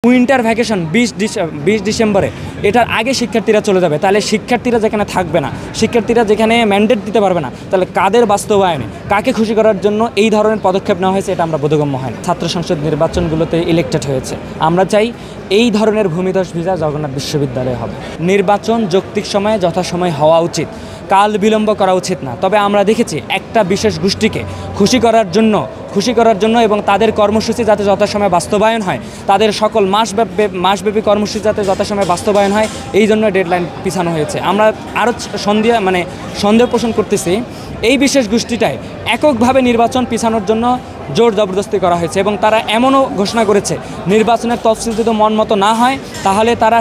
Winter vacation 20 ডিসেম্বরে এটার আগে শিক্ষার্থীরা চলে যাবে, তাহলে শিক্ষার্থীরা যেখানে থাকবে না, শিক্ষার্থীরা যেখানে ম্যান্ডেট দিতে পারবে না, তাহলে কাদের বাস্তবায়নে কাকে খুশি করার জন্য এই ধরনের পদক্ষেপ নেওয়া হয়েছে এটা আমরা বোধগম্য হয় না। ছাত্র সংসদ নির্বাচনগুলোতে ইলেক্টেড হয়েছে, আমরা চাই এই ধরনের ভূমিধস ভিসা জগন্নাথ বিশ্ববিদ্যালয়ে হবে। নির্বাচন যৌক্তিক সময়ে যথাসময় হওয়া উচিত, কাল বিলম্ব করা উচিত না। তবে আমরা দেখেছি একটা বিশেষ গোষ্ঠীকে খুশি করার জন্য এবং তাদের কর্মসূচি যাতে যথাসময়ে বাস্তবায়ন হয়, তাদের সকল মাসব্যাপী কর্মসূচি যাতে যথাসময়ে বাস্তবায়ন হয়, এই জন্য ডেডলাইন পিছানো হয়েছে। আমরা আরও সন্দেহ পোষণ করতেছি এই বিশেষ গোষ্ঠীটায় এককভাবে নির্বাচন পিছানোর জন্য জোর জবরদস্তি করা হয়েছে এবং তারা এমনও ঘোষণা করেছে নির্বাচনের তফসিল যদি মন মতো না হয় তাহলে তারা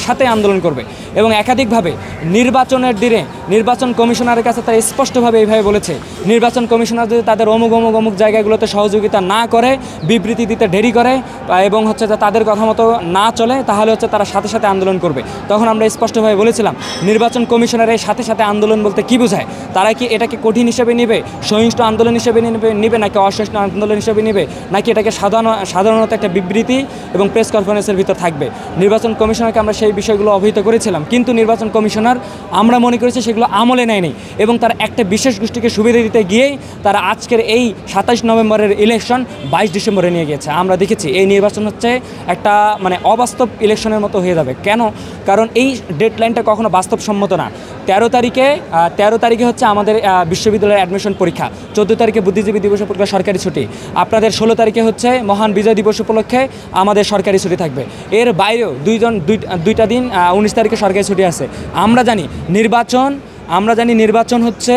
সাথে আন্দোলন করবে। এবং একাধিকভাবে নির্বাচনের দিনে নির্বাচন কমিশনারের কাছে তারা স্পষ্টভাবে এইভাবে বলেছে, নির্বাচন কমিশনার যদি তাদের অমুক জায়গাগুলোতে সহযোগিতা না করে, বিবৃতি দিতে দেরি করে এবং হচ্ছে যে তাদের কথা মতো না চলে, তাহলে হচ্ছে তারা সাথে আন্দোলন করবে। তখন আমরা স্পষ্টভাবে বলেছিলাম নির্বাচন কমিশনারের সাথে আন্দোলন বলতে কী বোঝায়, তারা কি এটাকে কঠিন হিসেবে নেবে, সহিংস আন্দোলন হিসেবে নেবে নাকি অসহিষ্ণু আন্দোলন হিসেবে নেবে, নাকি এটাকে সাধারণত একটা বিবৃতি এবং প্রেস কনফারেন্সের ভিতর থাকবে। নির্বাচন কমিশনারকে আমরা সেই বিষয়গুলো অবহিত করেছিলাম, কিন্তু নির্বাচন কমিশনার আমরা মনে করেছি সেগুলো আমলে নেয়নি এবং তারা একটা বিশেষ গোষ্ঠীকে সুবিধা দিতে গিয়েই তারা আজকের এই 27 নভেম্বরের ইলেকশন 22 ডিসেম্বরে নিয়ে গিয়েছে। আমরা দেখেছি এই নির্বাচন হচ্ছে একটা অবাস্তব ইলেকশনের মতো হয়ে যাবে। কেন? কারণ এই ডেডলাইনটা কখনো বাস্তবসম্মত না। 13 তারিখে হচ্ছে আমাদের বিশ্ববিদ্যালয়ের অ্যাডমিশন পরীক্ষা, 14 তারিখে বুদ্ধিজীবী দিবস উপলক্ষে সরকারি ছুটি, আপনাদের 16 তারিখে হচ্ছে মহান বিজয় দিবস উপলক্ষে আমাদের সরকারি ছুটি থাকবে। এর বাইরেও দুইটা দিন 19 তারিখে সরকারি ছুটি আছে। আমরা জানি নির্বাচন হচ্ছে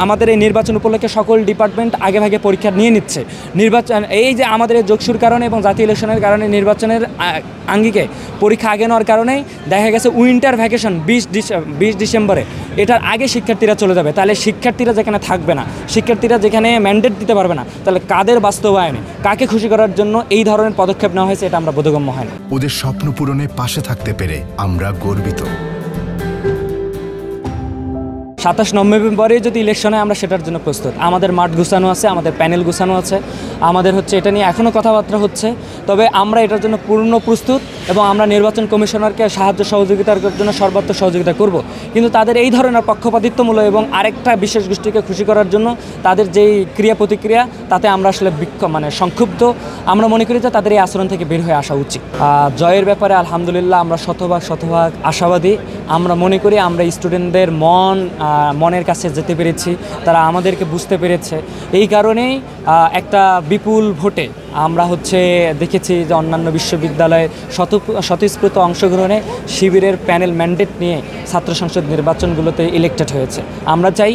আমাদের এই নির্বাচন উপলক্ষে সকল ডিপার্টমেন্ট আগেভাগে পরীক্ষা নিয়ে নিচ্ছে। এই যে আমাদের যোগসুর কারণে এবং জাতীয় ইলেকশনের কারণে নির্বাচনের আঙ্গিকে পরীক্ষা আগে নেওয়ার কারণেই দেখা গেছে উইন্টার ভ্যাকেশন 20 ডিসেম্বরে এটার আগে শিক্ষার্থীরা চলে যাবে, তাহলে শিক্ষার্থীরা যেখানে থাকবে না, শিক্ষার্থীরা যেখানে ম্যান্ডেট দিতে পারবে না, তাহলে কাদের বাস্তবায়নে কাকে খুশি করার জন্য এই ধরনের পদক্ষেপ নেওয়া হয়েছে এটা আমরা বোধগম্য হয় না। ওদের স্বপ্ন পূরণে পাশে থাকতে পেরে আমরা গর্বিত। 27 নভেম্বরে যদি ইলেকশনে আমরা সেটার জন্য প্রস্তুত, আমাদের মাঠ গুছানো আছে, আমাদের প্যানেল গুছানো আছে, আমাদের হচ্ছে এটা নিয়ে এখনও কথাবার্তা হচ্ছে। তবে আমরা এটার জন্য পূর্ণ প্রস্তুত এবং আমরা নির্বাচন কমিশনারকে সাহায্য সহযোগিতার জন্য সর্বাত্মক সহযোগিতা করব। কিন্তু তাদের এই ধরনের পক্ষপাতিত্বমূলক এবং আরেকটা বিশেষ গোষ্ঠীকে খুশি করার জন্য তাদের যেই ক্রিয়া প্রতিক্রিয়া, তাতে আমরা আসলে সংক্ষুব্ধ। আমরা মনে করি যে তাদের এই আচরণ থেকে বের হয়ে আসা উচিত। জয়ের ব্যাপারে আলহামদুলিল্লাহ আমরা শতভাগ আশাবাদী। আমরা মনে করি আমরা স্টুডেন্টদের মনের কাছে যেতে পেরেছি, তারা আমাদেরকে বুঝতে পেরেছে। এই কারণেই একটা বিপুল ভোটে আমরা দেখেছি যে অন্যান্য বিশ্ববিদ্যালয়ে স্বতঃস্ফূর্ত অংশগ্রহণে শিবিরের প্যানেল ম্যান্ডেট নিয়ে ছাত্র সংসদ নির্বাচনগুলোতে ইলেক্টেড হয়েছে। আমরা চাই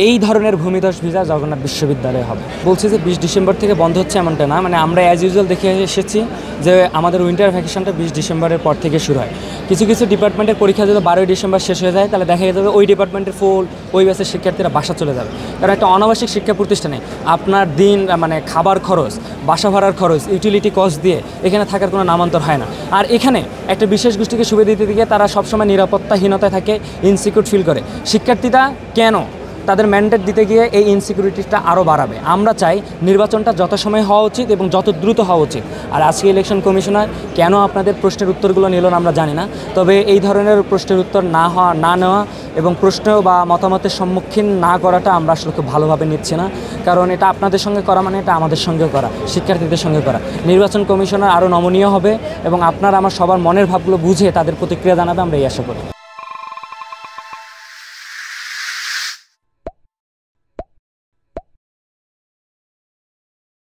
এই ধরনের ভূমিধস ভিসা জগন্নাথ বিশ্ববিদ্যালয়ে হবে। বলছি যে 20 ডিসেম্বর থেকে বন্ধ হচ্ছে এমনটা না, আমরা অ্যাজ ইউজুয়াল দেখে এসেছি যে আমাদের উইন্টার ভ্যাকেশনটা 20 ডিসেম্বরের পর থেকে শুরু হয়। কিছু ডিপার্টমেন্টের পরীক্ষা যদি 12 ডিসেম্বর শেষ হয়ে যায়, তাহলে দেখা যাবে ওই ডিপার্টমেন্টের ওই ব্যাচের শিক্ষার্থীরা বাসা চলে যাবে। কারণ একটা অনাবাসিক শিক্ষা প্রতিষ্ঠানে আপনার দিন খাবার খরচ, বাসা ভাড়ার খরচ, ইউটিলিটি কস্ট দিয়ে এখানে থাকার কোনো নামান্তর হয় না। আর এখানে একটা বিশেষ গোষ্ঠীকে সুবিধা দিতে গিয়ে তারা সবসময় নিরাপত্তাহীনতায় থাকে, ইনসিকিউর ফিল করে। শিক্ষার্থীরা কেন তাদের ম্যান্ডেট দিতে গিয়ে এই ইনসিকিউরিটিটা আরও বাড়াবে? আমরা চাই নির্বাচনটা যথাসময়ে হওয়া উচিত এবং যত দ্রুত হওয়া উচিত। আর আজকে ইলেকশন কমিশনার কেন আপনাদের প্রশ্নের উত্তরগুলো নিল না আমরা জানি না। তবে এই ধরনের প্রশ্নের উত্তর না নেওয়া এবং প্রশ্ন বা মতামতের সম্মুখীন না করাটা আমরা আসলে খুব ভালোভাবে নিচ্ছি না। কারণ এটা আপনাদের সঙ্গে করা এটা আমাদের সঙ্গেও করা, শিক্ষার্থীদের সঙ্গে করা। নির্বাচন কমিশনার আরও নমনীয় হবে এবং আপনার আমার সবার মনের ভাবগুলো বুঝে তাদের প্রতিক্রিয়া জানাবে, আমরা এই আশা করি।